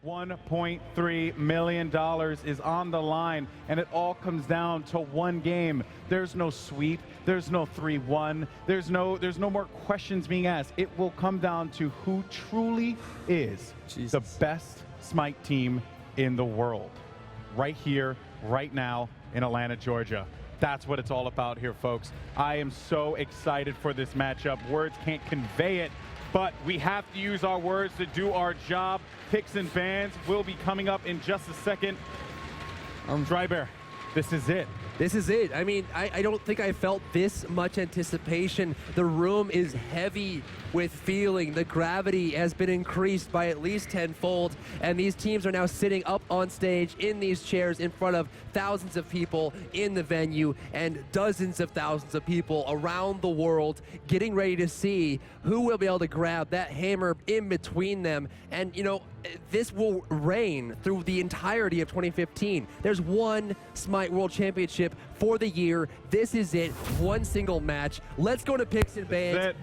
$1.3 million is on the line, and it all comes down to one game. There's no sweep. There's no 3-1. There's no more questions being asked. It will come down to who truly is the best Smite team in the world. Right here, right now in Atlanta, Georgia. That's what it's all about here, folks. I am so excited for this matchup. Words can't convey it, but we have to use our words to do our job. Picks and bans will be coming up in just a second. Drybear, this is it. This is it. I mean, I don't think I felt this much anticipation. The room is heavy with feeling. The gravity has been increased by at least tenfold, and these teams are now sitting up on stage in these chairs in front of thousands of people in the venue and dozens of thousands of people around the world getting ready to see who will be able to grab that hammer in between them. And, you know, this will reign through the entirety of 2015. There's one Smite World Championship for the year. This is it. One single match. Let's go to picks and bans.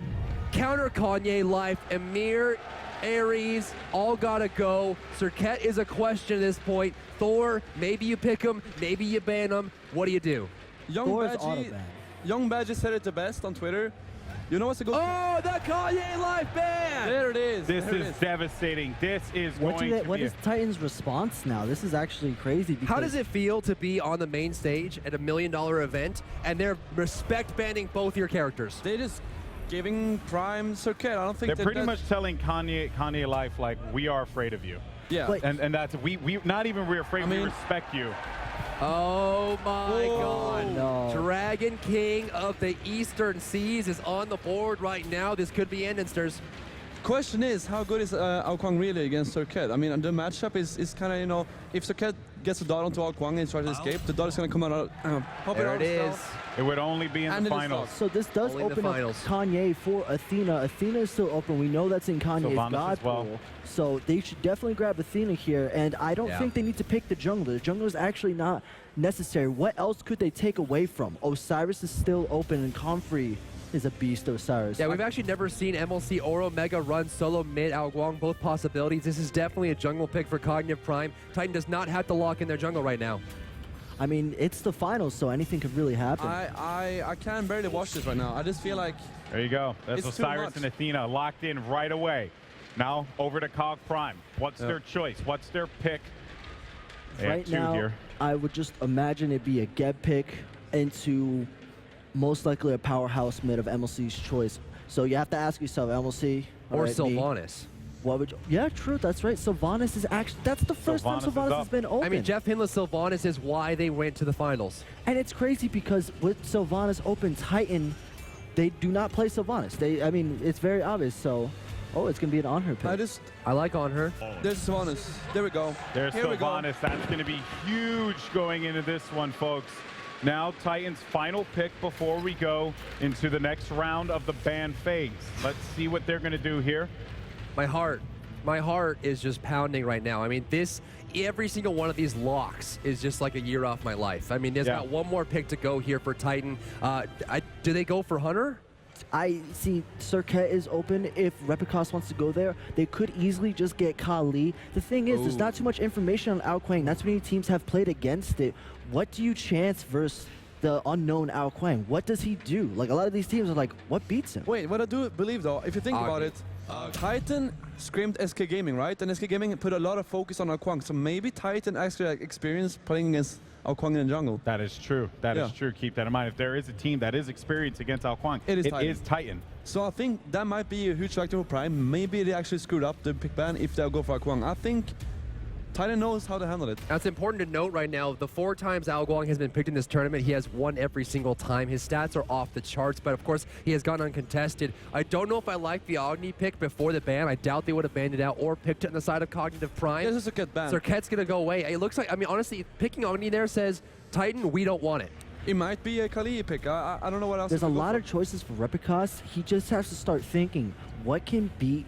Counter Kanye Life, Amir, hi-rez, all gotta go. Serket is a question at this point. Thor, maybe you pick him, maybe you ban him. What do you do? Young Badgie said it the best on Twitter. You know what's a good? Oh, the Kanye Life ban! There it is. This is devastating. This is going to be. What is Titan's response now? This is actually crazy. How does it feel to be on the main stage at $1 million event and they're respect banning both your characters? They just giving Prime Serket. I don't think they're pretty much telling Kanye Life, like, we are afraid of you. Yeah. But, and that's we not even we're afraid. We respect you. Oh my God. No. Dragon King of the Eastern Seas is on the board right now. This could be Endinsters. Question is, how good is Ao Kwang really against Serket? I mean, the matchup is kind of, you know, if Serket gets a dot onto Ao Kwang and tries to escape, the dot is going to come out. There it is. It would only be in the finals. So this does open up Kanye for Athena. Athena is still open. We know that's in Kanye's God pool. So they should definitely grab Athena here. And I don't think they need to pick the jungler. The jungler is actually not necessary. What else could they take away from? Osiris is still open, and Comfrey is a beast, Osiris. Yeah, we've actually never seen MLC or Omega run solo mid Ao Kwang, both possibilities. This is definitely a jungle pick for Cognitive Prime. Titan does not have to lock in their jungle right now. I mean, it's the finals, so anything could really happen. I can barely watch this right now. I just feel like... There you go. That's Osiris and Athena locked in right away. Now over to Cog Prime. What's their choice? What's their pick? They right have two now, here. I would just imagine it'd be a Geb pick into most likely a powerhouse mid of MLC's choice. So you have to ask yourself, MLC or Sylvanas. What would you, yeah, true, that's right. Sylvanas is actually, that's the first time Sylvanas has been open. I mean, Jeff Hinless Sylvanas is why they went to the finals. And it's crazy because with Sylvanas open, Titan, they do not play Sylvanas. I mean, it's very obvious, so, oh, it's going to be an on her pick. I like on her. There's Sylvanas. There we go. There's Sylvanas. That's going to be huge going into this one, folks. Now Titan's final pick before we go into the next round of the ban phase. Let's see what they're going to do here. My heart is just pounding right now. I mean, every single one of these locks is just like a year off my life. I mean, there's got one more pick to go here for Titan. Do they go for Hunter? I see Serket is open. If Repicos wants to go there, they could easily just get Kali. The thing is, there's not too much information on Ao Kwang. That's many teams have played against it. What do you chance versus the unknown Ao Kwang? What does he do? Like, a lot of these teams are like, what beats him? Wait, what I do believe though, if you think about it, Titan screamed SK Gaming, right? And SK Gaming put a lot of focus on Ao Kwang. So maybe Titan actually experienced playing against Ao Kwang in the jungle. That is true. That is true. Keep that in mind. If there is a team that is experienced against Ao Kwang, it is Titan. So I think that might be a huge factor for Prime. Maybe they actually screwed up the pick ban if they'll go for Ao Kwang. I think Titan knows how to handle it. That's important to note right now. The 4 times Ao Kwang has been picked in this tournament, he has won every single time. His stats are off the charts, but of course, he has gone uncontested. I don't know if I like the Agni pick before the ban. I doubt they would have banned it out or picked it on the side of Cognitive Prime. This is a good ban. Serket's going to go away. It looks like, I mean, honestly, picking Agni there says, Titan, we don't want it. It might be a Kali pick. I don't know what else. There's a lot of choices for Repicos. He just has to start thinking, what can beat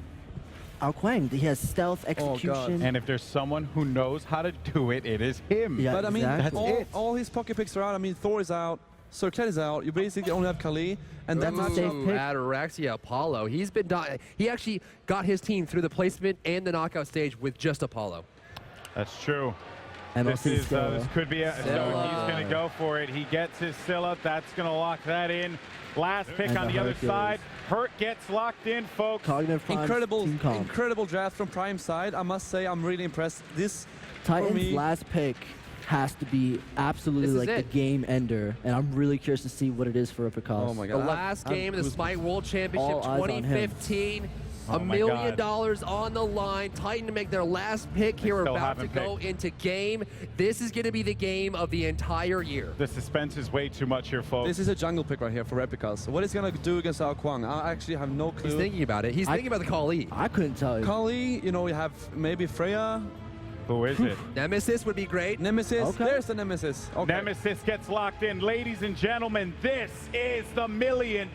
Ao Kwang? He has stealth, execution. And if there's someone who knows how to do it, it is him. Yeah, but I mean, exactly. all his pocket picks are out. I mean, Thor is out. So check this out. You basically only have Kali, and that That's a safe matchup. pick. Ataraxia Apollo. He actually got his team through the placement and the knockout stage with just Apollo. That's true. MLC This could be a, so Scylla. he's going to go for it. He gets his Scylla. That's going to lock that in. Last pick And on the other Hercules. side. Hurt gets locked in, folks. Cognitive Prime Incredible, team comp. incredible draft from Prime side. I must say, I'm really impressed. This, for Titans' me, last pick has to be absolutely This is like the it. game ender, and I'm really curious to see what it is for Uppercross. Oh my The God. last game of the Smite World Championship All eyes on him. 2015. Oh $1 my million God. on the line. Titan to make their last pick here. We're still about to haven't go picked. into game. This is going to be the game of the entire year. The suspense is way too much here, folks. This is a jungle pick right here for Replicas. What is he gonna do against Ao Kwang? I actually have no clue. He's thinking about it. He's thinking about the Kali. I couldn't tell you. Kali, you know, you have maybe Freya, Who is it? Nemesis would be great. Nemesis. Okay. There's the Nemesis. Okay. Nemesis gets locked in. Ladies and gentlemen, this is the $1 million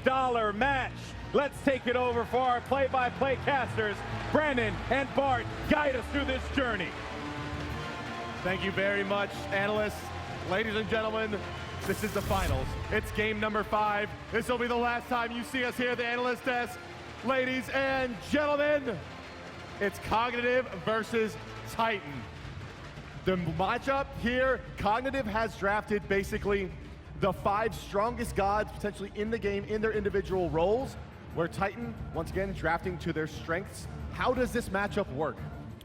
match. Let's take it over for our play-by-play casters. Brandon and Bart, guide us through this journey. Thank you very much, analysts. Ladies and gentlemen, this is the finals. It's game number 5. This will be the last time you see us here at the analyst desk. Ladies and gentlemen, it's Cognitive versus Titan. The matchup here, Cognitive has drafted basically the 5 strongest gods potentially in the game in their individual roles, where Titan, once again, drafting to their strengths. How does this matchup work?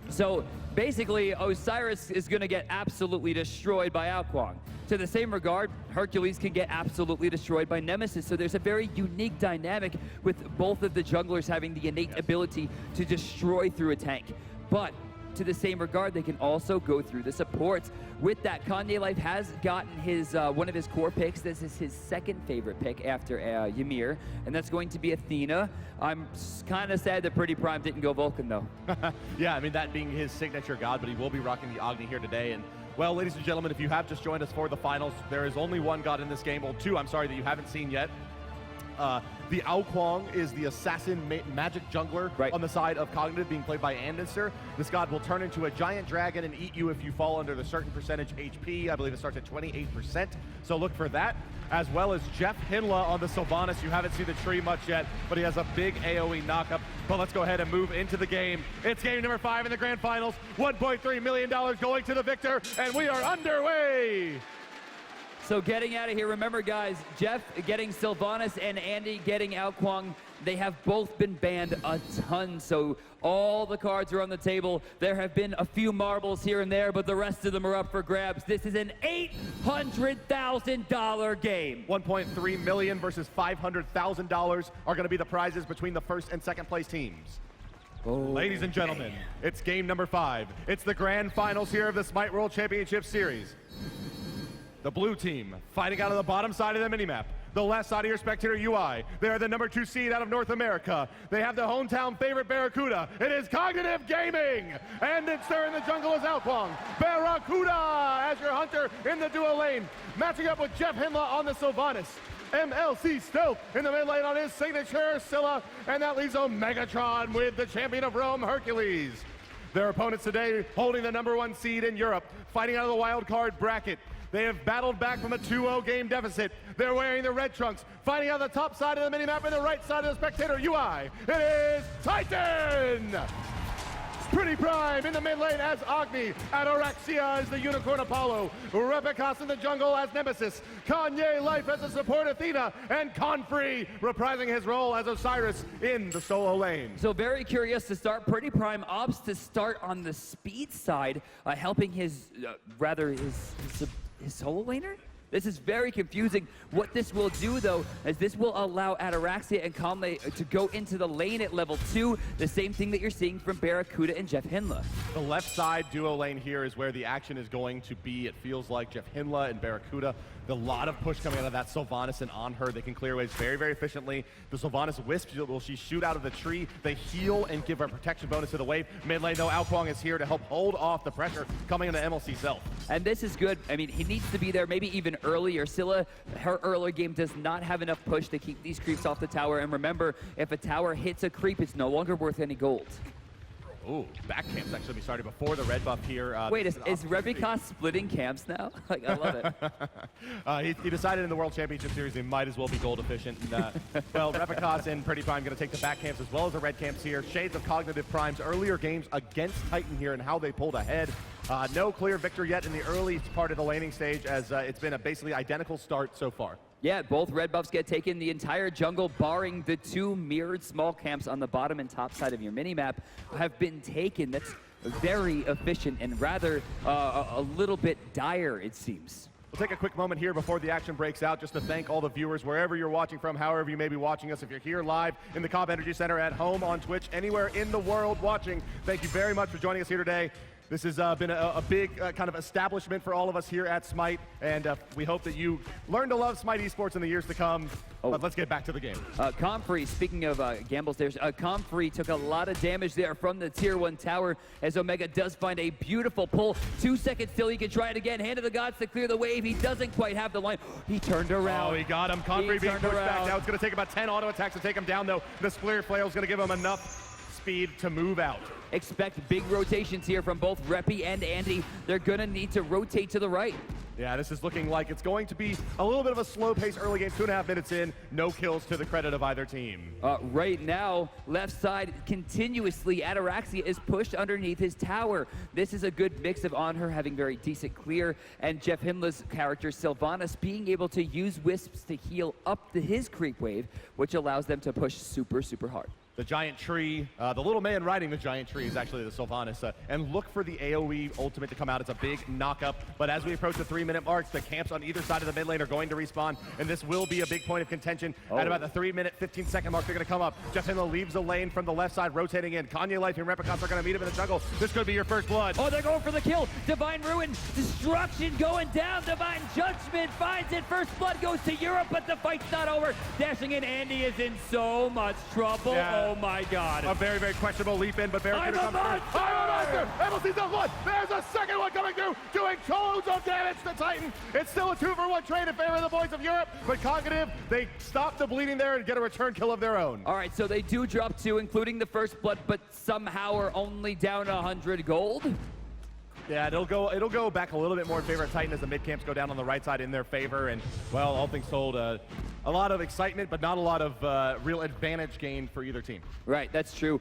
So basically, Osiris is going to get absolutely destroyed by Ao Kwang. To the same regard, Hercules can get absolutely destroyed by Nemesis. So there's a very unique dynamic with both of the junglers having the innate ability to destroy through a tank. But to the same regard, they can also go through the supports. With that, Kanye Life has gotten his one of his core picks. This is his second favorite pick after Ymir, and that's going to be Athena. I'm kind of sad that Pretty Prime didn't go Vulcan, though. Yeah, I mean, that being his signature god, but he will be rocking the Agni here today. And, well, ladies and gentlemen, if you have just joined us for the finals, there is only one god in this game, well, 2, I'm sorry, that you haven't seen yet. The Ao Kwang is the assassin magic jungler on the side of Cognitive, being played by Anderster. This god will turn into a giant dragon and eat you if you fall under the certain percentage HP. I believe it starts at 28%, so look for that. As well as Jeff Hinla on the Sylvanas. You haven't seen the tree much yet, but he has a big AoE knockup. But let's go ahead and move into the game. It's game number 5 in the grand finals. $1.3 million going to the victor, and we are underway. So getting out of here, remember guys, Jeff getting Sylvanas and Andy getting Ao Kwang, they have both been banned a ton, so all the cards are on the table. There have been a few marbles here and there, but the rest of them are up for grabs. This is an $800,000 game. $1.3 million versus $500,000 are going to be the prizes between the first and second place teams. Ladies and gentlemen, it's game number 5. It's the grand finals here of the Smite World Championship Series. The blue team fighting out of the bottom side of the minimap. The left side of your spectator UI. They are the number 2 seed out of North America. They have the hometown favorite Barracuda. It is Cognitive Gaming. And it's there in the jungle is Ao Kwang. Barracuda as your hunter in the duo lane. Matching up with Jeff Hinla on the Sylvanas. MLC Stealth in the mid lane on his signature Scylla. And that leaves Omegatron with the champion of Rome, Hercules. Their opponents today holding the number 1 seed in Europe. Fighting out of the wild card bracket. They have battled back from a 2-0 game deficit. They're wearing the red trunks, fighting on the top side of the minimap and the right side of the spectator UI. It is Titan! Pretty Prime in the mid lane as Agni. Ataraxia as the Unicorn Apollo. Replicas in the jungle as Nemesis. Kanye Life as a support Athena. And Confree reprising his role as Osiris in the solo lane. So very curious to start. Pretty Prime opts to start on the speed side, helping his solo laner? This is very confusing. What this will do, though, is this will allow Ataraxia and Conley to go into the lane at level 2, the same thing that you're seeing from Barracuda and Jeff Hinla. The left side duo lane here is where the action is going to be. It feels like Jeff Hinla and Barracuda. A lot of push coming out of that Sylvanas, and on her, they can clear waves very, very efficiently. The Sylvanas Wisp, will she shoot out of the tree? They heal and give a protection bonus to the wave. Mid lane, though, Ao Kwang is here to help hold off the pressure coming into MLC Self. And this is good. I mean, he needs to be there maybe even earlier. Scylla, her earlier game does not have enough push to keep these creeps off the tower. And remember, if a tower hits a creep, it's no longer worth any gold. Ooh, back camp's actually started before the red buff here. Wait, is Rebicon splitting camps now? Like, I love it. He decided in the World Championship Series they might as well be gold efficient. And, well, Repicon's and Pretty Prime going to take the back camps as well as the red camps here. Shades of Cognitive Prime's earlier games against Titan here and how they pulled ahead. No clear victor yet in the early part of the laning stage, as it's been a basically identical start so far. Yeah, both red buffs get taken. The entire jungle, barring the two mirrored small camps on the bottom and top side of your minimap, have been taken. That's very efficient and rather a little bit dire, it seems. We'll take a quick moment here before the action breaks out just to thank all the viewers wherever you're watching from, however you may be watching us. If you're here live in the Cobb Energy Center, at home, on Twitch, anywhere in the world watching, thank you very much for joining us here today. This has been a big kind of establishment for all of us here at Smite, and we hope that you learn to love Smite esports in the years to come. But let's get back to the game. Comfrey, speaking of gambles there, Comfrey took a lot of damage there from the tier 1 tower as Omega does find a beautiful pull. 2 seconds till he can try it again. Hand of the gods to clear the wave. He doesn't quite have the line. He turned around. Oh, he got him. Comfrey being pushed back. Now it's going to take about 10 auto attacks to take him down, though. The Splitter Flail is going to give him enough speed to move out. Expect big rotations here from both Reppy and Andy. They're going to need to rotate to the right. Yeah, this is looking like it's going to be a little bit of a slow pace early game. 2.5 minutes in, no kills to the credit of either team. Right now, left side continuously, Ataraxia is pushed underneath his tower. This is a good mix of Onher having very decent clear, and Jeff Himla's character, Sylvanas, being able to use Wisps to heal up his creep wave, which allows them to push super, super hard. The giant tree, the little man riding the giant tree is actually the Sylvanas. And look for the AoE ultimate to come out. It's a big knock-up. But as we approach the 3-minute marks, the camps on either side of the mid lane are going to respawn. And this will be a big point of contention. At about the 3-minute, 15-second mark, they're going to come up. Jeff Himla leaves the lane from the left side, rotating in. Kanye Life and Replicons are going to meet him in the jungle. This could be your first blood. Oh, they're going for the kill. Divine Ruin, destruction going down. Divine Judgment finds it. First blood goes to Europe, but the fight's not over. Dashing in, Andy is in so much trouble. Yeah. Oh my God. A very, very questionable leap in, but Barracuda comes through. I'm a monster! Emel's down one. There's a second one coming through, doing loads of damage to Titan. It's still a 2-for-1 trade in favor of the boys of Europe, but Cognitive, they stop the bleeding there and get a return kill of their own. All right, so they do drop 2, including the first blood, but somehow are only down 100 gold. Yeah, it'll go back a little bit more in favor of Titan as the mid camps go down on the right side in their favor, and well, all things told, a lot of excitement, but not a lot of real advantage gained for either team. Right, that's true.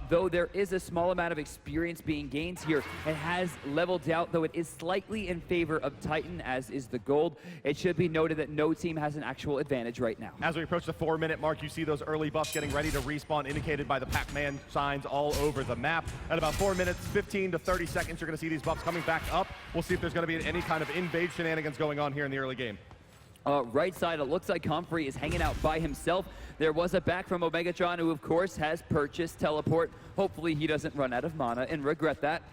Though there is a small amount of experience being gained here, it has leveled out, though it is slightly in favor of Titan, as is the gold. It should be noted that no team has an actual advantage right now. As we approach the 4-minute mark, you see those early buffs getting ready to respawn, indicated by the Pac-Man signs all over the map. At about 4 minutes, 15 to 30 seconds, you're going to see these buffs coming back up. We'll see if there's going to be any kind of invade shenanigans going on here in the early game. Right side, it looks like Comfrey is hanging out by himself. There was a back from Omegatron, who of course has purchased teleport. Hopefully he doesn't run out of mana and regret that.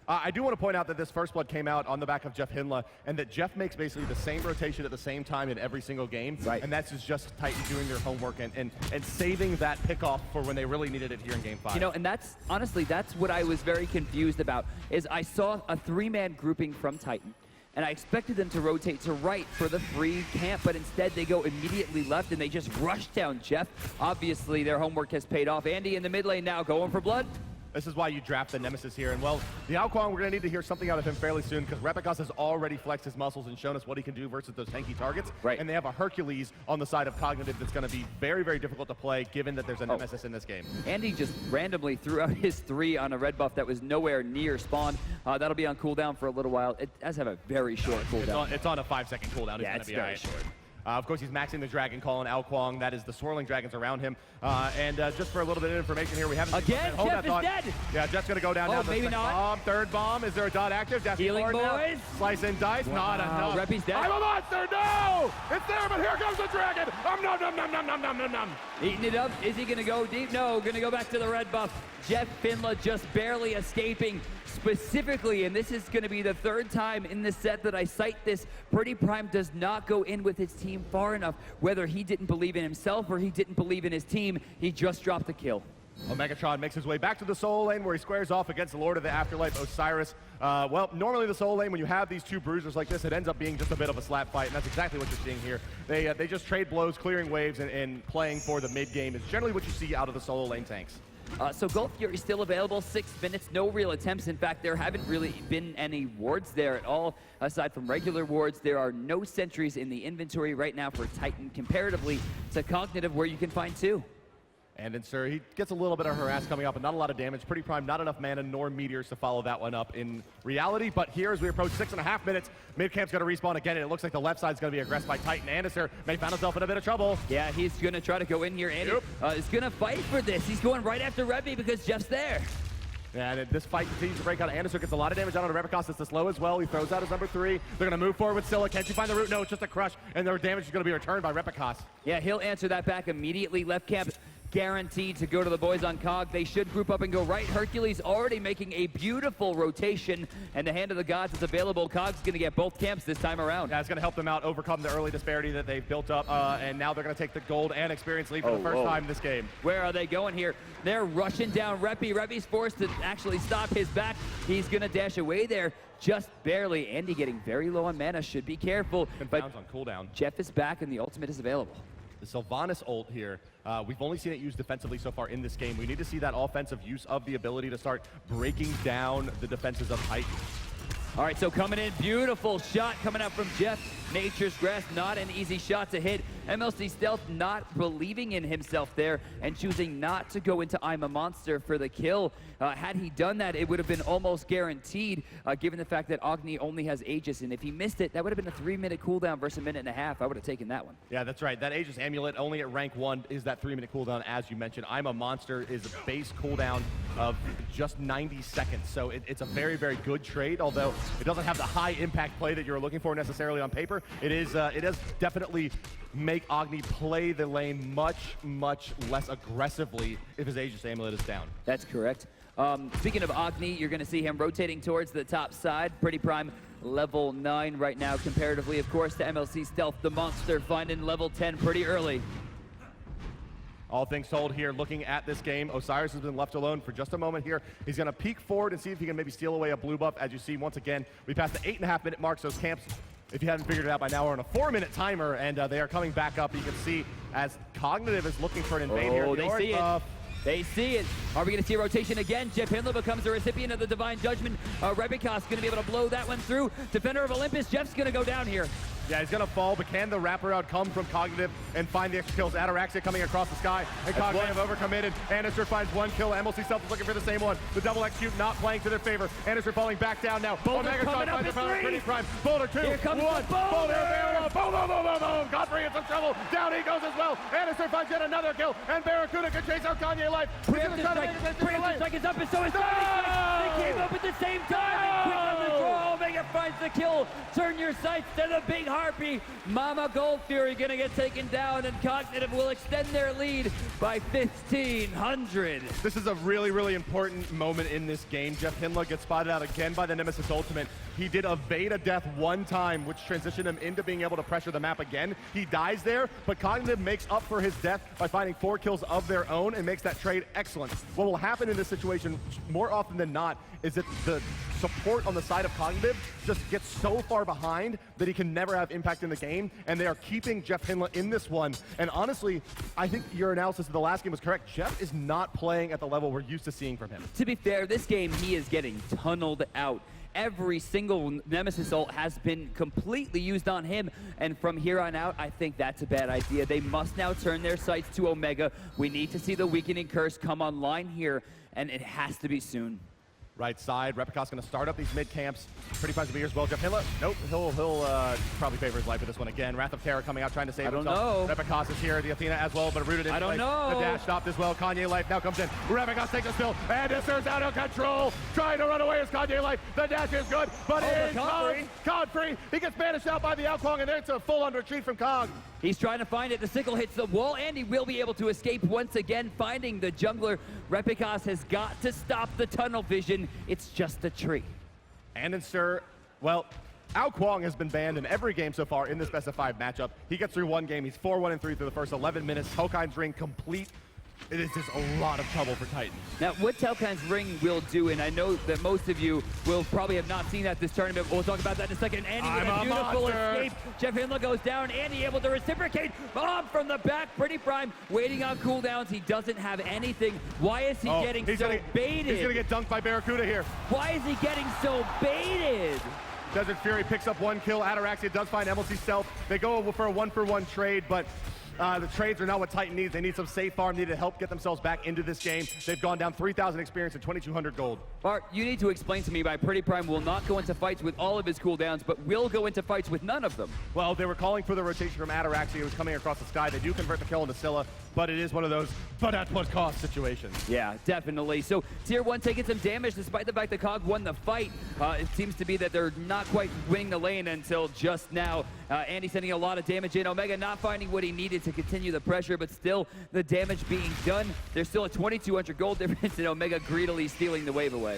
I do want to point out that this first blood came out on the back of Jeff Himla, and that Jeff makes basically the same rotation at the same time in every single game. Right. And that's just Titan doing their homework and saving that pickoff for when they really needed it here in Game 5. You know, and that's, honestly, that's what I was very confused about, is I saw a 3-man grouping from Titan, and I expected them to rotate to right for the free camp, but instead they go immediately left, and they just rush down Jeff. Obviously, their homework has paid off. Andy in the mid lane now, going for blood. This is why you draft the Nemesis here. And well, the Alquang, we're going to need to hear something out of him fairly soon, because Repicos has already flexed his muscles and shown us what he can do versus those tanky targets. Right. And they have a Hercules on the side of Cognitive that's going to be very, very difficult to play, given that there's a Nemesis in this game. Andy just randomly threw out his 3 on a red buff that was nowhere near spawn. That'll be on cooldown for a little while. It does have a very short cooldown. It's on a 5-second cooldown. Yeah, it's very short. Of course, he's maxing the Dragon Call on Alquang. That is the swirling dragons around him. And just for a little bit of information here, we haven't... Again, Jeff is dead! Yeah, Jeff's going to go down. Oh, maybe not. Bomb, third bomb. Is there a dot active? Healing boys. Now. Slice and dice. Wow. Not enough. Reppy's dead. I'm a monster! No! It's there, but here comes the dragon! Nom, nom, nom, nom, nom, nom, nom, nom. Eating it up. Is he going to go deep? No, going to go back to the red buff. Jeff Finla just barely escaping. Specifically, and this is going to be the 3rd time in this set that I cite this, Pretty Prime does not go in with his team far enough. Whether he didn't believe in himself or he didn't believe in his team, he just dropped the kill. Omegatron makes his way back to the solo lane where he squares off against the Lord of the Afterlife, Osiris. Well, normally the solo lane, when you have these 2 bruisers like this, it ends up being just a bit of a slap fight, and that's exactly what you're seeing here. They just trade blows, clearing waves, and playing for the mid game is generally what you see out of the solo lane tanks. So Gold Fury still available, 6 minutes, no real attempts. In fact, there haven't really been any wards there at all. Aside from regular wards, there are no sentries in the inventory right now for Titan comparatively to Cognitive, where you can find 2. And Sir, he gets a little bit of harass coming up, but not a lot of damage. Pretty prime, not enough mana nor meteors to follow that one up in reality. But here, as we approach 6.5 minutes, mid-camp's going to respawn again, and it looks like the left side's going to be aggressed by Titan. Sir may find himself in a bit of trouble. Yeah, he's going to try to go in here. Andy is going to fight for this. He's going right after Rebby because Jeff's there. And this fight continues to break out. Anderson gets a lot of damage out on Rebecca. It's the slow as well. He throws out his number 3. They're going to move forward with Scylla. Can't you find the root? No, it's just a crush. And their damage is going to be returned by Rebecca. Yeah, he'll answer that back immediately. Left camp guaranteed to go to the boys on Cog. They should group up and go right. Hercules already making a beautiful rotation, and the Hand of the Gods is available. Cog's going to get both camps this time around. Yeah, it's going to help them out overcome the early disparity that they've built up, and now they're going to take the gold and experience lead for the first time this game. Where are they going here? They're rushing down Reppy. Reppy's forced to actually stop his back. He's going to dash away there just barely. Andy getting very low on mana. Should be careful. But on cooldown. Jeff is back, and the ultimate is available. The Sylvanas ult here, we've only seen it used defensively so far in this game. We need to see that offensive use of the ability to start breaking down the defenses of Titan. All right, so coming in, beautiful shot coming out from Jeff. Nature's Grasp, not an easy shot to hit. MLC Stealth not believing in himself there and choosing not to go into I'm a Monster for the kill. Had he done that, it would have been almost guaranteed, given the fact that Agni only has Aegis, and if he missed it, that would have been a 3-minute cooldown versus a 1.5 minutes. I would have taken that one. Yeah, that's right. That Aegis Amulet, only at rank 1, is that 3-minute cooldown, as you mentioned. I'm a Monster is a base cooldown of just 90 seconds, so it's a very, very good trade, although it doesn't have the high impact play that you're looking for necessarily on paper. It does definitely make Agni play the lane much, much less aggressively if his Aegis Amulet is down. That's correct. Speaking of Agni, you're going to see him rotating towards the top side. Pretty prime level 9 right now comparatively, of course, to MLC Stealth. The Monster finding level 10 pretty early. All things told here, looking at this game, Osiris has been left alone for just a moment here. He's going to peek forward and see if he can maybe steal away a blue buff. As you see, once again, we passed the 8.5-minute mark, so those camps, if you haven't figured it out by now, are on a 4-minute timer, and they are coming back up. You can see as Cognitive is looking for an invade here. They see it. They see it. Are we going to see a rotation again? Jeff Hindler becomes the recipient of the Divine Judgment. Rebecca's going to be able to blow that one through. Defender of Olympus, Jeff's going to go down here. Yeah, he's going to fall, but can the wraparound come from Cognitive and find the extra kills? Ataraxia coming across the sky, and Cognitive overcommitted. Anderson finds 1 kill. MLC Stealth is looking for the same one. The double execute not playing to their favor. Anderson falling back down now. Boulder coming up in 3. Pretty prime. Boulder 2, Here comes 1. Boulder available. Boom, boom, boom, boom, boom. Godfrey in some trouble. Down he goes as well. Anderson finds yet another kill, and Barracuda can chase out Kanye Life. Preemptive strike is up, and so is They came up at the same time. Quick on the draw. Omega finds the kill. Turn your sights to the big harpy. Mama Gold Fury gonna get taken down, and Cognitive will extend their lead by 1,500. This is a really, really important moment in this game. Jeff Hindler gets spotted out again by the Nemesis Ultimate. He did evade a death 1 time, which transitioned him into being able to pressure the map again. He dies there, but Cognitive makes up for his death by finding 4 kills of their own and makes that trade excellent. What will happen in this situation more often than not is that the support on the side of Cognitive just gets so far behind that he can never have impact in the game, and they are keeping Jeff Hindler in this one. And honestly, I think your analysis of the last game was correct. Jeff is not playing at the level we're used to seeing from him. To be fair, this game he is getting tunneled out. Every single Nemesis ult has been completely used on him, and from here on out, I think that's a bad idea. They must now turn their sights to Omega. We need to see the Weakening Curse come online here, and it has to be soon. Right side, Rebecca's going to start up these mid camps. Pretty fun to be here as well. Jeff Hindler, nope, he'll probably favor his life with this one again. Wrath of Terror coming out trying to save himself. I don't know. Rebecca's is here, the Athena as well, but rooted in. I don't know. The dash stopped as well. Kanye Life now comes in. Rebecca's takes a spill, and this is out of control. Trying to run away is Kanye Life. The dash is good, but it's Godfrey. He gets banished out by the Alquang, and it's a full-on retreat from Cog. He's trying to find it. The sickle hits the wall, and he will be able to escape once again, finding the jungler. Repicas has got to stop the tunnel vision. It's just a tree. And Sir, well, Alquang has been banned in every game so far in this best of 5 matchup. He gets through 1 game. He's 4-1-3 through the first 11 minutes. Hokai's ring complete. it is just a lot of trouble for Titan. Now, what Telkin's ring will do, and I know that most of you will probably have not seen that this tournament, but we'll talk about that in a second. Andy with a beautiful escape. Jeff Hindla goes down. Andy able to reciprocate. Bomb from the back. Pretty Prime waiting on cooldowns. He doesn't have anything. Why is he getting so baited? He's going to get dunked by Barracuda here. Why is he getting so baited? Desert Fury picks up 1 kill. Ataraxia does find MLC stealth. They go for a 1-for-1 trade, but the trades are not what Titan needs. They need some safe farm. They need to help get themselves back into this game. They've gone down 3,000 experience and 2,200 gold. Bart, you need to explain to me why Pretty Prime will not go into fights with all of his cooldowns, but will go into fights with none of them. Well, they were calling for the rotation from Ataraxia, who was coming across the sky. They do convert the kill into Scylla, but it is one of those, but at what cost situations. Yeah, definitely. So Tier 1 taking some damage despite the fact that COG won the fight. It seems to be that they're not quite winning the lane until just now. Andy sending a lot of damage in. Omega not finding what he needed to continue the pressure, but still the damage being done. There's still a 2,200 gold difference, and Omega greedily stealing the wave away.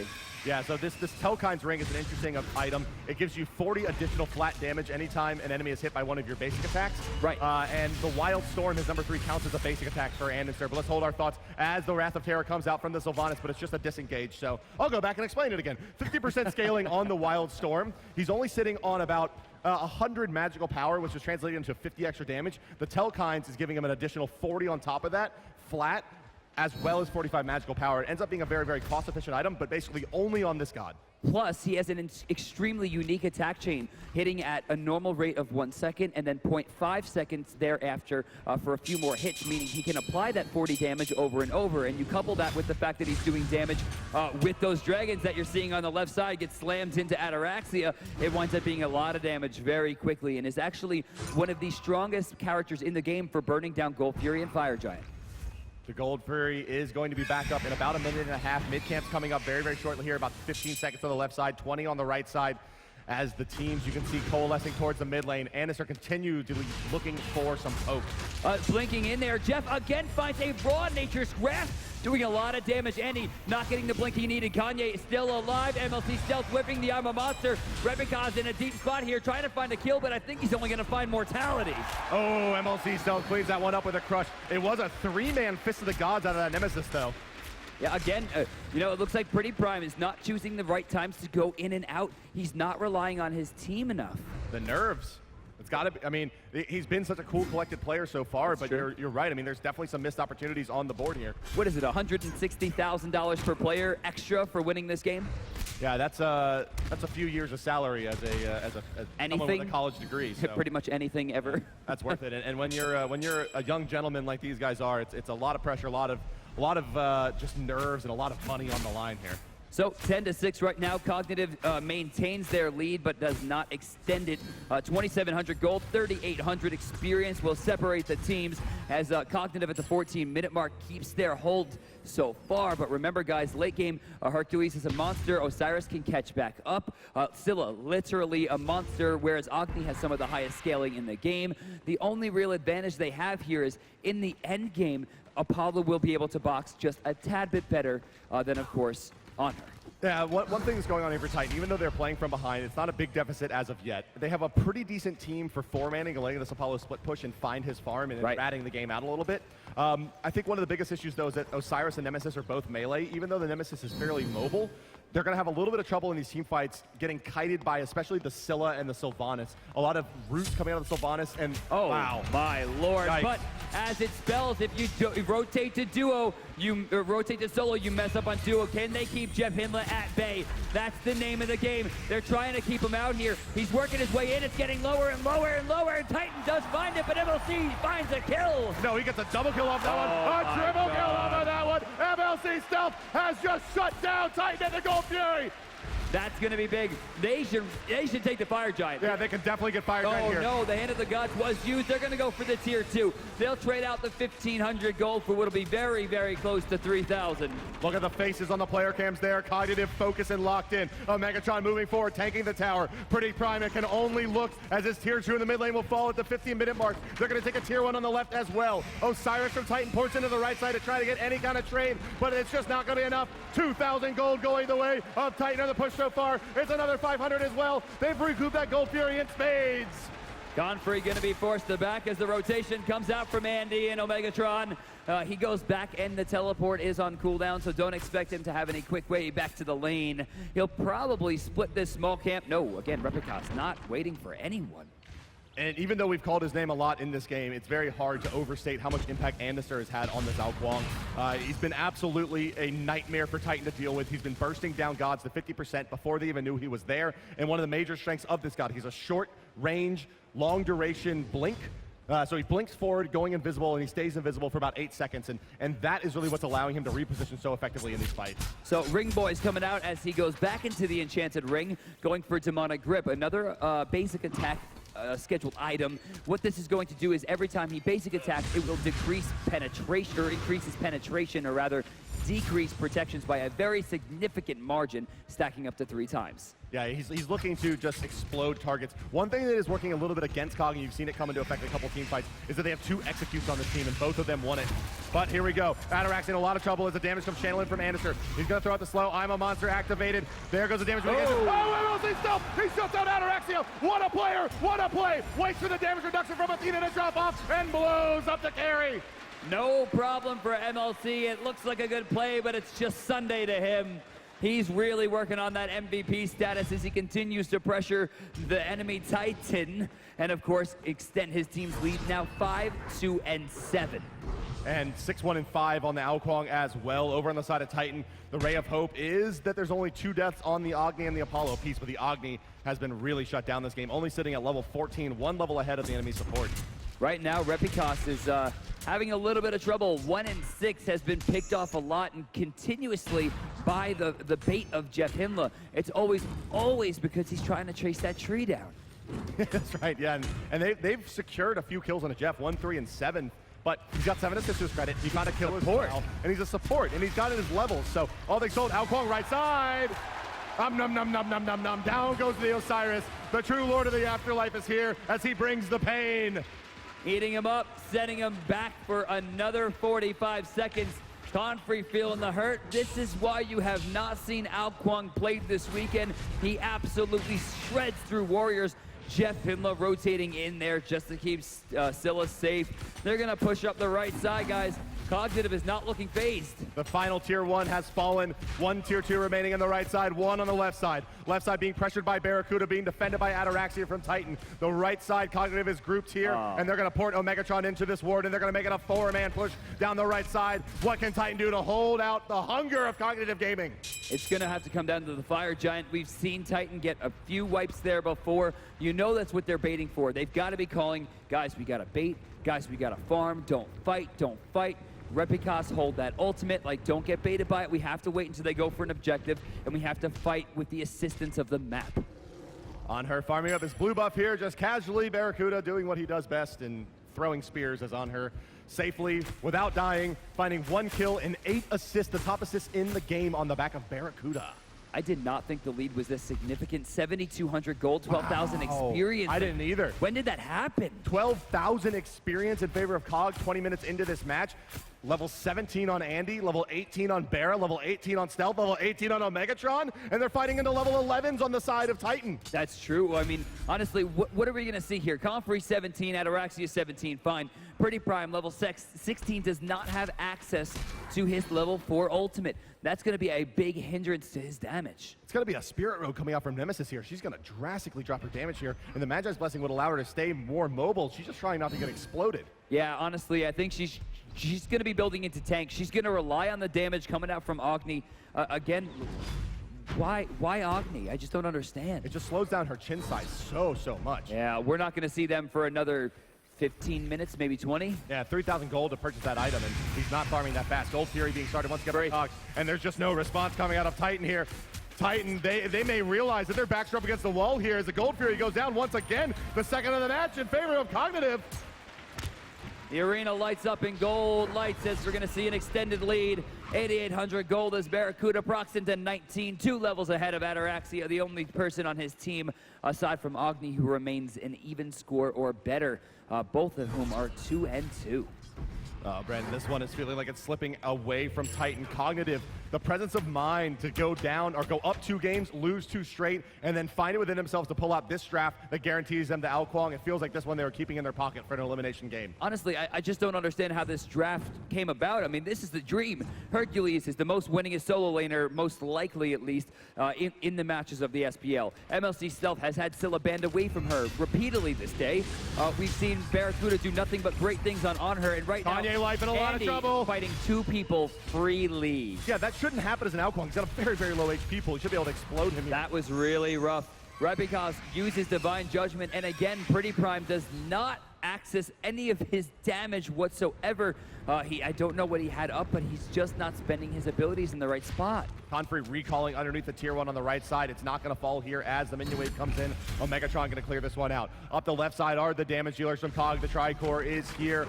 Yeah, so this Telkin's ring is an interesting item. It gives you 40 additional flat damage anytime an enemy is hit by one of your basic attacks. Right. And the Wild Storm, his number 3, counts as a basic attack for Andister. But let's hold our thoughts as the Wrath of Terror comes out from the Sylvanas, but it's just a disengage. So I'll go back and explain it again. 50% scaling on the Wild Storm. He's only sitting on about 100 magical power, which is translated into 50 extra damage. The Telkin's is giving him an additional 40 on top of that, flat, as well as 45 magical power. It ends up being a very, very cost-efficient item, but basically only on this god. Plus, he has an extremely unique attack chain, hitting at a normal rate of 1 second and then 0.5 seconds thereafter for a few more hits, meaning he can apply that 40 damage over and over. And you couple that with the fact that he's doing damage with those dragons that you're seeing on the left side get slammed into Ataraxia, it winds up being a lot of damage very quickly and is actually one of the strongest characters in the game for burning down Gold Fury and Fire Giant. The Gold Fury is going to be back up in about a minute and a half. Mid-camp's coming up very, very shortly here, about 15 seconds on the left side, 20 on the right side. As the teams, you can see, coalescing towards the mid lane. Andister continue to be looking for some hope. Blinking in there. Jeff again finds a raw Nature's Grasp, doing a lot of damage. Andy not getting the blink he needed. Kanye is still alive. MLC stealth whipping the I'm a Monster. Rebecca's in a deep spot here, trying to find a kill, but I think he's only going to find mortality. Oh, MLC stealth cleans that one up with a crush. It was a 3-man Fist of the Gods out of that Nemesis, though. Yeah, again, you know, it looks like Pretty Prime is not choosing the right times to go in and out. He's not relying on his team enough. The nerves. It's got to be, I mean, he's been such a cool, collected player so far, but you're right. I mean, there's definitely some missed opportunities on the board here. What is it, $160,000 per player extra for winning this game? Yeah, that's a few years of salary as someone with a college degree. So. Pretty much anything ever. That's worth it. And when you're a young gentleman like these guys are, it's a lot of pressure, a lot of just nerves and a lot of money on the line here. So 10-6 right now. Cognitive maintains their lead, but does not extend it. 2,700 gold, 3,800 experience will separate the teams as Cognitive at the 14-minute mark keeps their hold so far. But remember, guys, late game, Hercules is a monster. Osiris can catch back up. Scylla, literally a monster, whereas Agni has some of the highest scaling in the game. The only real advantage they have here is in the end game, Apollo will be able to box just a tad bit better than, of course, on her. Yeah, one thing that's going on here for Titan, even though they're playing from behind, it's not a big deficit as of yet. They have a pretty decent team for 4-manning and letting this Apollo split push and find his farm and ratting the game out a little bit. I think one of the biggest issues, though, is that Osiris and Nemesis are both melee. Even though the Nemesis is fairly mobile, they're going to have a little bit of trouble in these team fights getting kited by especially the Scylla and the Sylvanas. A lot of roots coming out of the Sylvanas, and wow. My lord. Yikes. But as it spells, if you rotate to duo, you rotate to solo, you mess up on duo. Can they keep Jeff Hindla at bay? That's the name of the game. They're trying to keep him out here. He's working his way in. It's getting lower and lower and lower, and Titan does find it, but MLC finds a kill. No, he gets a double kill off that one. A triple kill off of that one. MLC Stealth has just shut down Titan and the Gold Fury. That's going to be big. They should take the Fire Giant. Yeah, they can definitely get Fire Giant here. Oh, no, the Hand of the Gods was used. They're going to go for the Tier 2. They'll trade out the 1,500 gold for what will be very, very close to 3,000. Look at the faces on the player cams there. Cognitive focus and locked in. Megatron moving forward, tanking the tower. Pretty Prime, it can only look as his Tier 2 in the mid lane will fall at the 15-minute mark. They're going to take a Tier 1 on the left as well. Osiris from Titan ports into the right side to try to get any kind of trade, but it's just not going to be enough. 2,000 gold going the way of Titan on the push so far. It's another 500 as well. They've recouped that Gold Fury in spades. Godfrey going to be forced to back as the rotation comes out from Andy and Omegatron. He goes back and the teleport is on cooldown, so don't expect him to have any quick way back to the lane. He'll probably split this small camp. No, again, Replica's not waiting for anyone. And even though we've called his name a lot in this game, it's very hard to overstate how much impact Anderson has had on this Ao Kuang. He's been absolutely a nightmare for Titan to deal with. He's been bursting down gods to 50% before they even knew he was there. And one of the major strengths of this god, he's a short range, long duration blink. So he blinks forward, going invisible, and he stays invisible for about 8 seconds. And that is really what's allowing him to reposition so effectively in these fights. So Ring Boy's coming out as he goes back into the Enchanted Ring, going for Demonic Grip, another basic attack scheduled item. What this is going to do is every time he basic attacks, it will decrease penetration, or increase his penetration, or rather decrease protections by a very significant margin, stacking up to 3 times. Yeah, he's looking to just explode targets. One thing that is working a little bit against Cog, and you've seen it come into effect in a couple team fights, is that they have 2 executes on this team, and both of them won it. But here we go. Atarax in a lot of trouble as the damage comes channeling from Anderson. He's going to throw out the slow. I'm a monster activated. There goes the damage. He's still. He shuts out Ataraxia. What a player. What a play. Waits for the damage reduction from Athena to drop off and blows up the carry. No problem for MLC. It looks like a good play, but it's just Sunday to him. He's really working on that MVP status as he continues to pressure the enemy Titan and, of course, extend his team's lead now 5-2-7. And 6-1-5 on the Ao Kuang as well. Over on the side of Titan, the ray of hope is that there's only 2 deaths on the Agni and the Apollo piece, but the Agni has been really shut down this game, only sitting at level 14, 1 level ahead of the enemy support. Right now, Repicos is having a little bit of trouble. 1 and 6 has been picked off a lot and continuously by the bait of Jeff Himla. It's always because he's trying to chase that tree down. That's right, yeah. And they've secured a few kills on a Jeff, 1, 3, and 7. But he's got 7 assists to his credit. He got a kill as well. And he's a support, and he's got it his levels. So all things told, Ao Kuang right side. Down goes the Osiris. The true lord of the afterlife is here as he brings the pain. Eating him up, setting him back for another 45 seconds. Godfrey feeling the hurt. This is why you have not seen Ao Kuang played this weekend. He absolutely shreds through warriors. Jeff Himla rotating in there just to keep Scylla safe. They're going to push up the right side, guys. Cognitive is not looking phased. The final tier 1 has fallen. 1 tier 2 remaining on the right side, 1 on the left side. Left side being pressured by Barracuda, being defended by Ataraxia from Titan. The right side, Cognitive is grouped here, and they're going to port Omegatron into this ward, and they're going to make it a 4-man push down the right side. What can Titan do to hold out the hunger of Cognitive Gaming? It's going to have to come down to the Fire Giant. We've seen Titan get a few wipes there before. You know that's what they're baiting for. They've got to be calling, guys, we got to bait. Guys, we got to farm. Don't fight. Don't fight. Repicos hold that ultimate, like, don't get baited by it. We have to wait until they go for an objective, and we have to fight with the assistance of the map. On her, farming up his blue buff here, just casually, Barracuda doing what he does best and throwing spears as on her. Safely, without dying, finding 1 kill and 8 assists, the top assists in the game on the back of Barracuda. I did not think the lead was this significant. 7,200 gold, 12,000 experience. I didn't either. When did that happen? 12,000 experience in favor of Cog 20 minutes into this match. Level 17 on Andy, level 18 on Barra, level 18 on Stealth, level 18 on Omegatron, and they're fighting into level 11s on the side of Titan. That's true. I mean, honestly, what are we going to see here? Comfrey 17, Ataraxia 17, fine. Pretty Prime, level 16, does not have access to his level 4 ultimate. That's going to be a big hindrance to his damage. It's going to be a Spirit Rogue coming out from Nemesis here. She's going to drastically drop her damage here, and the Magi's Blessing would allow her to stay more mobile. She's just trying not to get exploded. Yeah, honestly, I think she's going to be building into tank. She's going to rely on the damage coming out from Agni. Again, why Agni? I just don't understand. It just slows down her chin size so much. Yeah, we're not going to see them for another 15 minutes, maybe 20. Yeah, 3,000 gold to purchase that item, and he's not farming that fast. Gold Fury being started once again by Cog, and there's just no response coming out of Titan here. Titan, they may realize that their backs are up against the wall here as the Gold Fury goes down once again. The second of the match in favor of Cognitive. The arena lights up in gold lights as we're going to see an extended lead. 8,800 gold as Barracuda procs into 19, 2 levels ahead of Ataraxia, the only person on his team aside from Agni who remains an even score or better, both of whom are 2-2. Brandon, this one is feeling like it's slipping away from Titan. Cognitive, the presence of mind to go down or go up 2 games, lose 2 straight, and then find it within themselves to pull out this draft that guarantees them the Alkwang. It feels like this one they were keeping in their pocket for an elimination game. Honestly, I just don't understand how this draft came about. I mean, this is the dream. Hercules is the most winningest solo laner, most likely at least, in the matches of the SPL. MLC Stealth has had Scylla banned away from her repeatedly this day. We've seen Barracuda do nothing but great things on her, and right Kanye now, Life in a lot of Andy trouble. Fighting 2 people freely. Yeah, that shouldn't happen as an Alkwang. He's got a very, very low HP pool. He should be able to explode him here. That was really rough. Rebekos uses Divine Judgment, and again, Pretty Prime does not access any of his damage whatsoever. I don't know what he had up, but he's just not spending his abilities in the right spot. Confrey recalling underneath the tier 1 on the right side. It's not going to fall here as the minion wave comes in. Omegatron going to clear this one out. Up the left side are the damage dealers from Cog. The Tricore is here.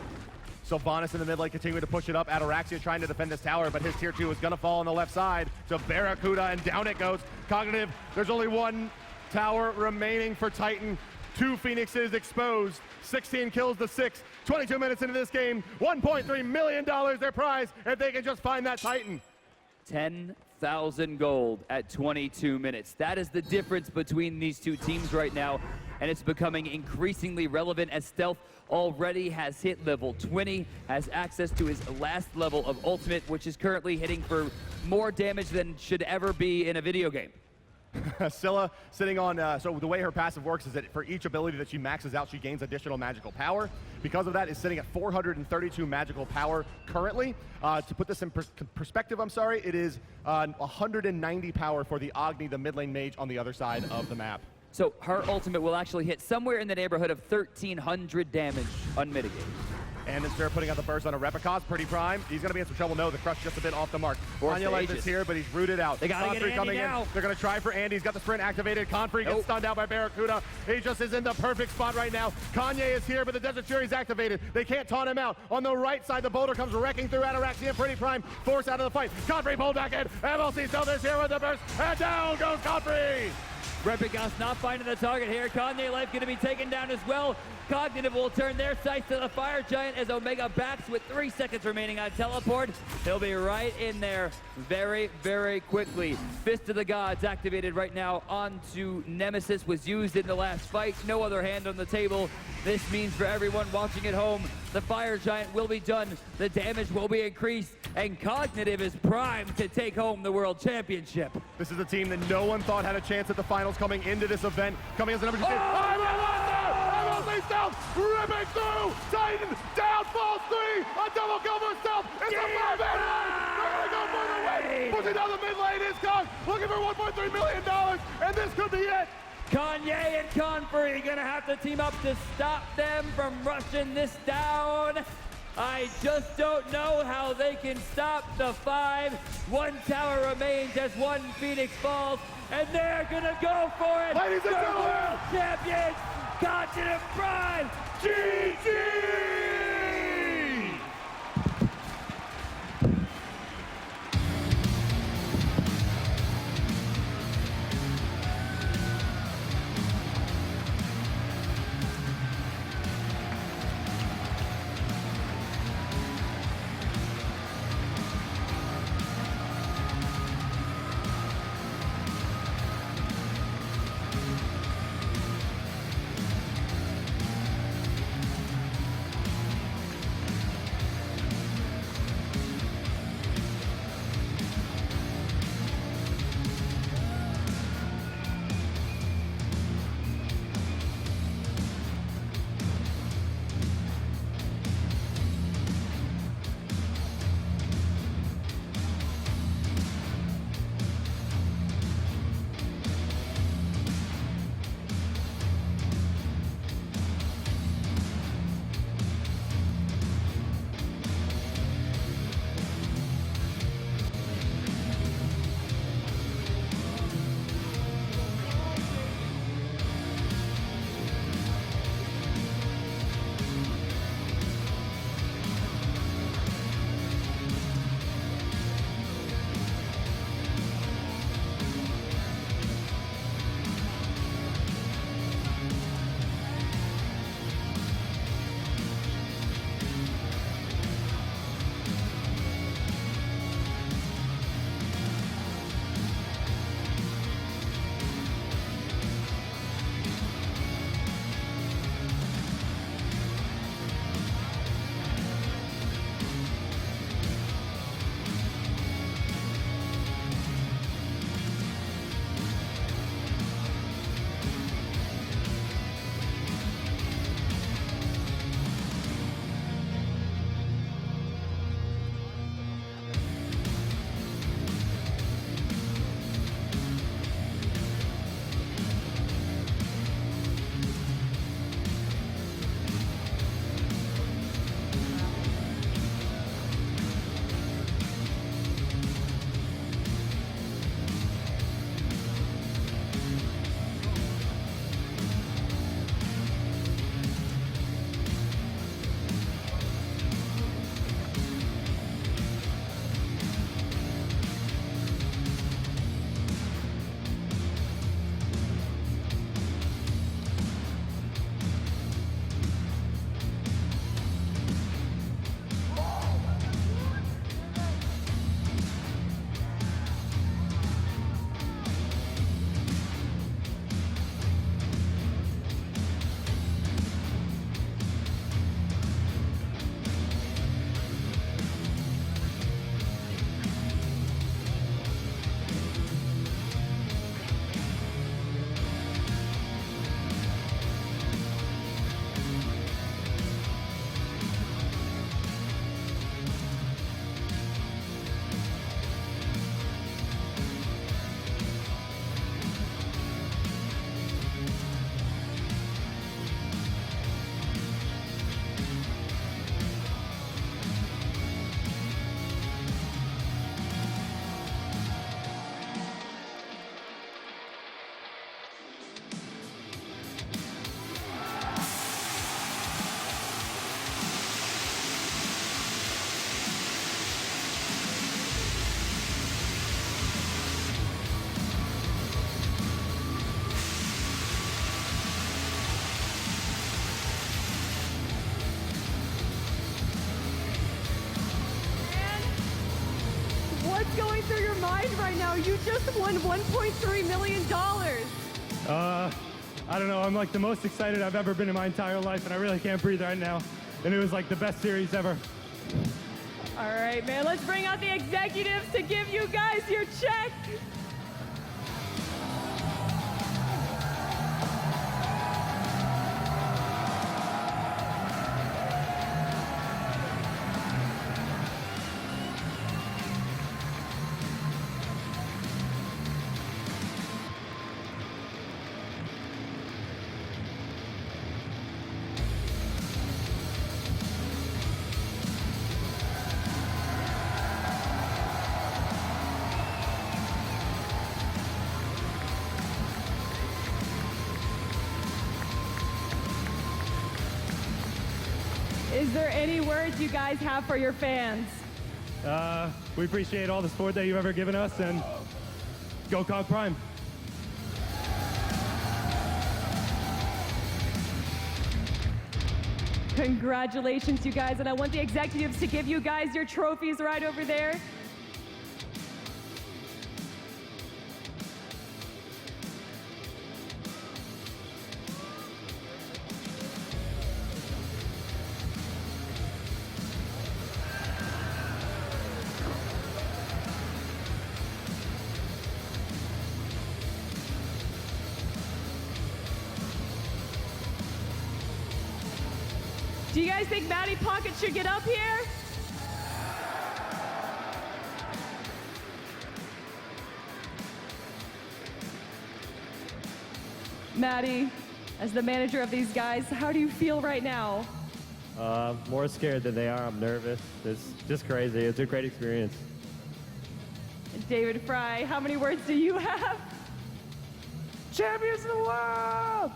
Sylvanas in the mid lane continuing to push it up. Ataraxia trying to defend this tower, but his tier 2 is going to fall on the left side to Barracuda, and down it goes. Cognitive, there's only 1 tower remaining for Titan. 2 Phoenixes exposed. 16 kills to 6. 22 minutes into this game. $1.3 million their prize if they can just find that Titan. 10,000 gold at 22 minutes. That is the difference between these 2 teams right now, and it's becoming increasingly relevant as Stealth already has hit level 20, has access to his last level of ultimate, which is currently hitting for more damage than should ever be in a video game. Scylla sitting on, so the way her passive works is that for each ability that she maxes out, she gains additional magical power. Because of that, is sitting at 432 magical power currently. To put this in perspective, it is 190 power for the Agni, the mid lane mage on the other side of the map. So her ultimate will actually hit somewhere in the neighborhood of 1,300 damage unmitigated. And it's fair putting out the burst on a Rebekos. Pretty Prime. He's going to be in some trouble. No, the crush just a bit off the mark. Anya Life is here, but he's rooted out. They got to get Andy now. They're going to try for Andy. He's got the sprint activated. Confrey gets stunned out by Barracuda. He just is in the perfect spot right now. Kanye is here, but the Desert Fury's activated. They can't taunt him out. On the right side, the boulder comes wrecking through Ataraxia and Pretty Prime. Forced out of the fight. Confrey pulled back in. MLC Stealth is here with the burst. And down goes Confrey. Rebekos not finding the target here. Kanye Life going to be taken down as well. Cognitive will turn their sights to the Fire Giant as Omega backs with 3 seconds remaining on teleport. He'll be right in there very, very quickly. Fist of the Gods activated right now onto Nemesis, was used in the last fight. No other hand on the table. This means for everyone watching at home, the Fire Giant will be done, the damage will be increased, and Cognitive is primed to take home the World Championship. This is a team that no one thought had a chance at the finals coming into this event. Coming as the number 2 team. MLC Stealth ripping through. Titan down, falls 3. A double kill for Stealth. It's a 5-8. They're going to go for the win. Pushing down the mid lane is Kong, looking for $1.3 million, and this could be it. Kanye and Confrey gonna have to team up to stop them from rushing this down. I just don't know how they can stop the 5. 1 tower remains as 1 Phoenix falls, and they're gonna go for it. Ladies and gentlemen, World Champions, Continent Prime, GG! mind right now? You just won $1.3 million. I don't know, I'm like the most excited I've ever been in my entire life, and I really can't breathe right now. And it was like the best series ever. All right, man, let's bring out the executives to give you guys your check. Is there any words you guys have for your fans? We appreciate all the support that you've ever given us, and go Cog Prime. Congratulations, you guys, and I want the executives to give you guys your trophies right over there. Do you guys think Maddie Pocket should get up here? Maddie, as the manager of these guys, how do you feel right now? More scared than they are. I'm nervous. It's just crazy. It's a great experience. David Fry, how many words do you have? Champions of the world!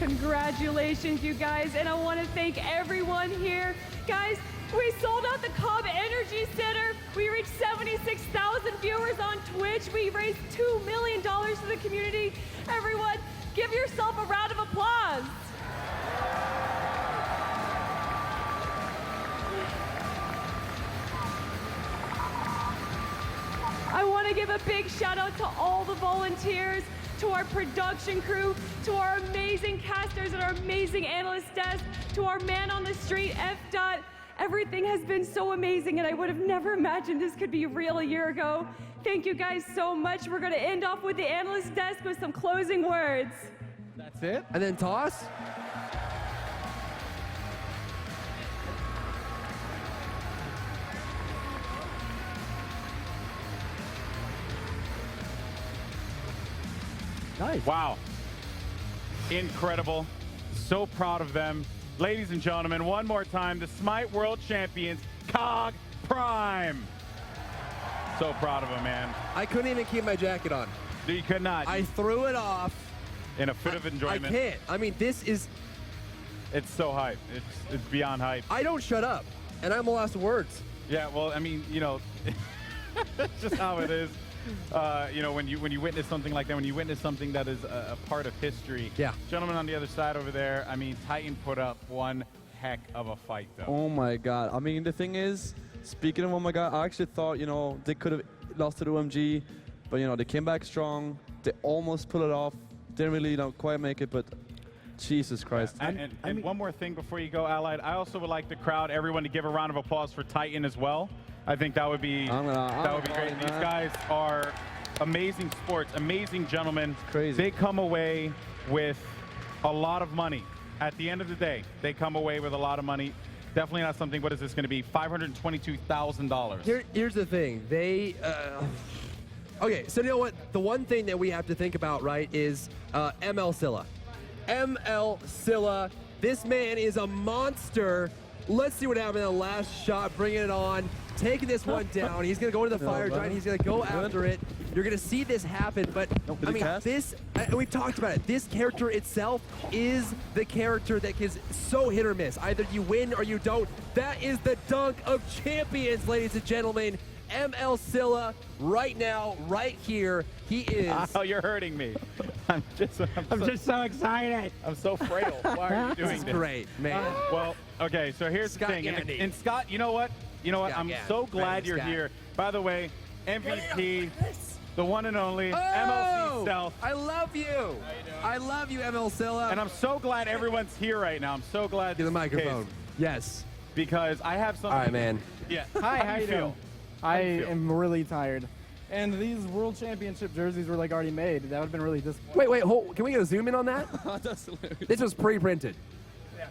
Congratulations, you guys, and I want to thank everyone here. Guys, we sold out the Cobb Energy Center. We reached 76,000 viewers on Twitch. We raised $2 million to the community. Everyone, give yourself a round of applause. I want to give a big shout out to all the volunteers, to our production crew, to our amazing casters and our amazing analyst desk, to our man on the street, F. Dot. Everything has been so amazing, and I would have never imagined this could be real a year ago. Thank you guys so much. We're going to end off with the analyst desk with some closing words. That's it? And then toss? Nice. Wow. Incredible. So proud of them. Ladies and gentlemen, one more time, the Smite World Champions, Cog Prime. So proud of them, man. I couldn't even keep my jacket on. You could not. I threw it off. In a fit of enjoyment. I can't. I mean, this is... It's so hype. It's beyond hype. I don't shut up, and I'm a lost of words. Yeah, well, I mean, you know, that's just how it is. You know, when you witness something like that, when you witness something that is a part of history. Yeah. Gentlemen on the other side over there, I mean, Titan put up one heck of a fight, though. Oh my God. I mean, the thing is, speaking of oh my God, I actually thought, you know, they could have lost to the OMG, but, you know, they came back strong. They almost pulled it off. Didn't really, you know, quite make it, but Jesus Christ. Yeah. And one more thing before you go, Allied. I also would like the crowd, everyone, to give a round of applause for Titan as well. I think that would be great. These guys are amazing sports, amazing gentlemen. Crazy. They come away with a lot of money. At the end of the day, they come away with a lot of money. Definitely not something, what is this going to be? $522,000. Here's the thing. They... okay, so you know what? The one thing that we have to think about, right, is ML Silla. ML Silla. This man is a monster. Let's see what happened in the last shot. Bringing it on. Taking this one down. He's going to go to the fire giant. He's going to go after it. You're going to see this happen, but I mean, this, we've talked about it. This character itself is the character that is so hit or miss. Either you win or you don't. That is the dunk of champions, ladies and gentlemen. ML Silla right now, right here. He is. Oh, you're hurting me. I'm just so excited. I'm so frail. Why are you doing This is great, man. Well, okay, so here's Scott the thing. Yandy. And Scott, you know what? Scott I'm Yandy. so glad Brandon you're Scott. here. By the way, MVP, the one and only Oh, MLC Stealth. I love you. I love you, ML Silla. And I'm so glad everyone's here right now. I'm so glad. Get the this is case, microphone. Yes. because I have something. All right, man. Yeah. Hi, how you feel? doing? I am really tired. And these World Championship jerseys were like already made. That would have been really disappointing. Wait, hold. Can we get a zoom in on that? That's hilarious. This was pre-printed. That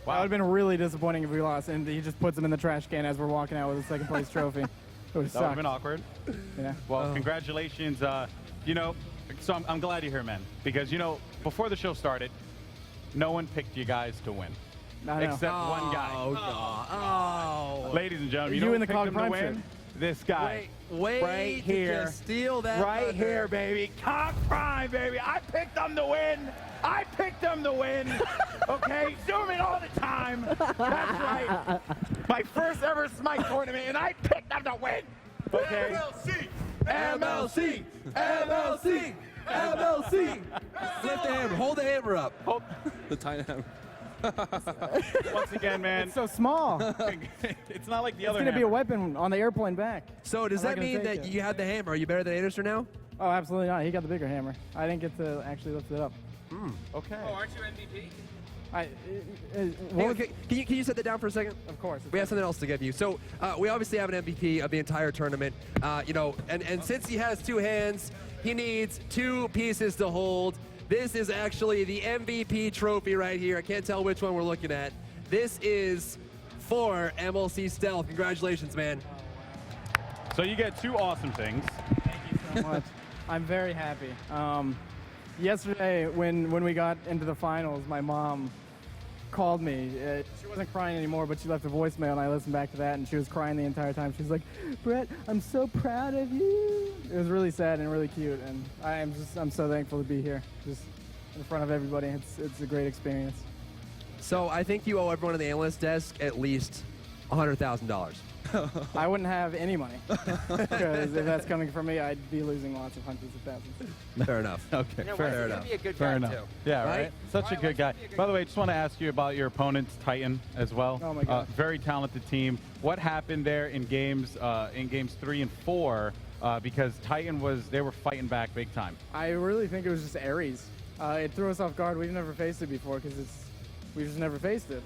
would have been really disappointing if we lost. And he just puts them in the trash can as we're walking out with a second place trophy. It would That would have been awkward. Yeah. Well, congratulations. So I'm glad you're here, man. Because, before the show started, no one picked you guys to win. I know. Except one guy. Oh, God. Oh. Ladies and gentlemen, you You know in who the picked Cog him to Prime win? shirt. This guy. Wait right to here. just steal that. Right thunder. here, baby. Cog Prime, baby. I picked them to win. I picked them to win. Okay? Zoom in all the time. That's right. My first ever Smite tournament, and I picked them to win. Okay? MLC! MLC! MLC! Lift the hammer. Hold the hammer up. The tiny hammer. Once again, man. It's so small. It's not like the It's other going to be a hammer. weapon on the airplane back. So does I'm not that gonna mean take that it. you have the hammer? Are you better than Anderson now? Oh, absolutely not. He got the bigger hammer. I didn't get to actually lift it up. Okay. aren't you MVP? Hey, can you set that down for a second? Of course. We have something else to give you. So we obviously have an MVP of the entire tournament. And since he has two hands, he needs two pieces to hold. This is actually the MVP trophy right here. I can't tell which one we're looking at. This is for MLC Stealth. Congratulations, man. So you get two awesome things. Thank you so much. I'm very happy. Yesterday, when we got into the finals, my mom called me. She wasn't crying anymore, but she left a voicemail, and I listened back to that, and she was crying the entire time. She was like, "Brett, I'm so proud of you." It was really sad and really cute, and I'm so thankful to be here, just in front of everybody. It's a great experience. So I think you owe everyone on the analyst desk at least $100,000. I wouldn't have any money, because if that's coming from me, I'd be losing lots of hundreds of thousands. Fair enough. Okay, fair enough. Be a good Fair guy enough. too. Yeah, Right? right? Such a good guy. By the way, I just want to ask you about your opponent's Titan as well. Oh, my God. Very talented team. What happened there in games 3 and 4? Because Titan they were fighting back big time. I really think it was just hi-rez. It threw us off guard. We've never faced it before because we've just never faced it.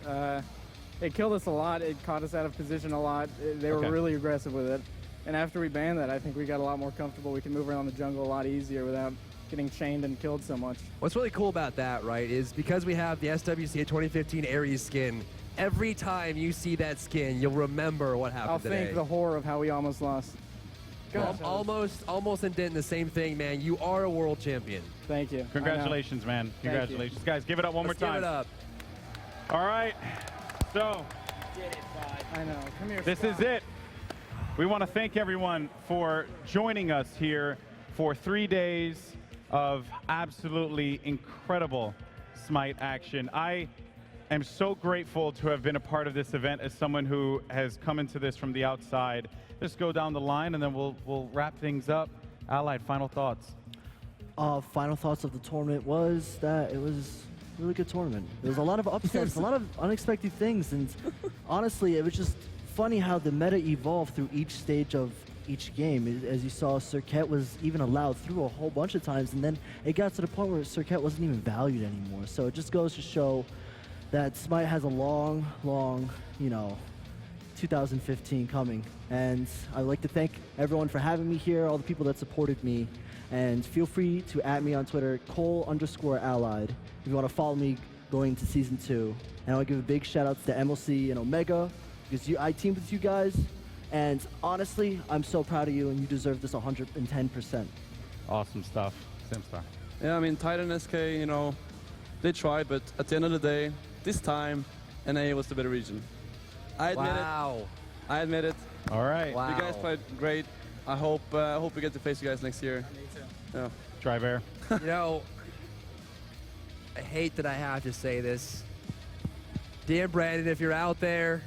It killed us a lot. It caught us out of position a lot. They were Okay. really aggressive with it. And after we banned that, I think we got a lot more comfortable. We can move around the jungle a lot easier without getting chained and killed so much. What's really cool about that, right, is because we have the SWCA 2015 Ares skin, every time you see that skin, you'll remember what happened I'll today. think the horror of how we almost lost. Gosh, Almost and did the same thing, man. You are a world champion. Thank you. I know. Congratulations, man. you. Congratulations. Guys, give it up one Let's more time. give it up. All right. So I know. Come here. this Scott. is it. We want to thank everyone for joining us here for 3 days of absolutely incredible Smite action. I am so grateful to have been a part of this event as someone who has come into this from the outside. Just go down the line and then we'll wrap things up. Allied, final thoughts. Final thoughts of the tournament was that it was a really good tournament. There was a lot of upsets, a lot of unexpected things, and honestly, it was just funny how the meta evolved through each stage of each game. As you saw, Circuit was even allowed through a whole bunch of times, and then it got to the point where Circuit wasn't even valued anymore. So it just goes to show that Smite has a long, 2015 coming. And I'd like to thank everyone for having me here, all the people that supported me. And feel free to @me on Twitter, Cole_Allied, if you want to follow me going into Season 2. And I want to give a big shout out to MLC and Omega, because I teamed with you guys. And honestly, I'm so proud of you, and you deserve this 110%. Awesome stuff. Simstar. Yeah, I mean, Titan SK, they tried, but at the end of the day, this time, NA was the better region. I admit it. I admit it. All right. Wow. You guys played great. I hope we get to face you guys next year. Me too. Yeah. Try Bear. I hate that I have to say this. Dear Brandon, if you're out there,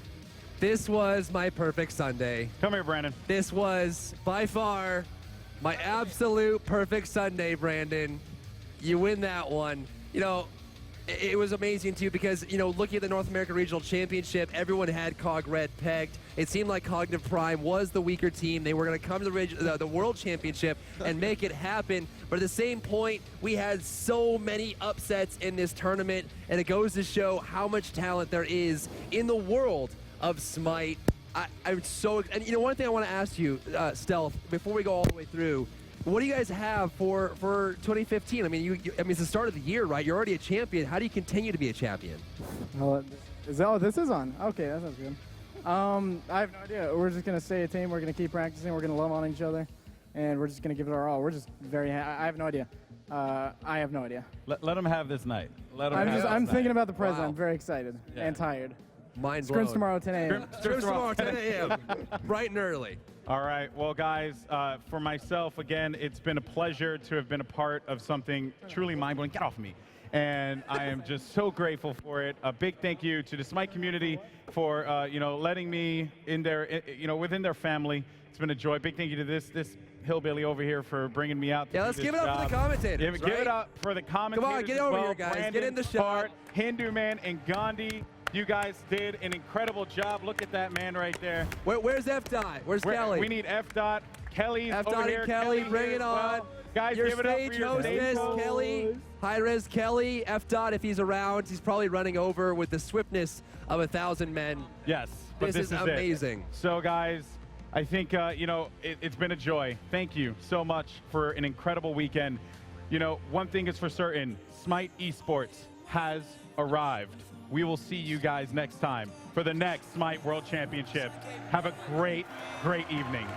This was my perfect Sunday. Come here, Brandon. This was by far my absolute perfect Sunday, Brandon. You win that one. You know, it was amazing too because, you know, looking at the North American Regional Championship, everyone had Cog Red pegged. It seemed like Cognitive Prime was the weaker team. They were going to come to the World Championship and make it happen. But at the same point, we had so many upsets in this tournament, and it goes to show how much talent there is in the world of Smite. I'm so, and you know, one thing I want to ask you, Stealth, before we go all the way through, what do you guys have for 2015? I mean, I mean, it's the start of the year, right? You're already a champion. How do you continue to be a champion? Oh, this is on. Okay, that sounds good. I have no idea. We're just gonna stay a team. We're gonna keep practicing. We're gonna love on each other, and we're just gonna give it our all. We're just very. I have no idea. I have no idea. Let him have this night. I'm thinking about the present. Wow. I'm very excited and tired. Mind blown. Scrims tomorrow, 10 a.m. Scrims tomorrow, 10 a.m. Bright and early. All right, well, guys, for myself, again, it's been a pleasure to have been a part of something truly mind-blowing. Get off of me. And I am just so grateful for it. A big thank you to the Smite community for, you know, letting me in their, you know, within their family. It's been a joy. Big thank you to this hillbilly over here for bringing me out. Yeah, let's give it up for the commentators. Give it up for the commentators. Come on, get over here, guys. Brandon, Get in the shot. Hindu Man, and Gandhi. You guys did an incredible job. Look at that man right there. Where's F-Dot? Where's Kelly? We need F-Dot. Kelly's F-Dot over here. and Kelly, bring here it as on. well. Guys, your give it up stage for your hostess, stage Kelly. Hi-rez Kelly. F-Dot, if he's around, he's probably running over with the swiftness of 1,000 men. Yes, but this is amazing. It. So, guys, I think, you know, it's been a joy. Thank you so much for an incredible weekend. You know, one thing is for certain, Smite Esports has arrived. We will see you guys next time for the next Smite World Championship. Have a great, great evening.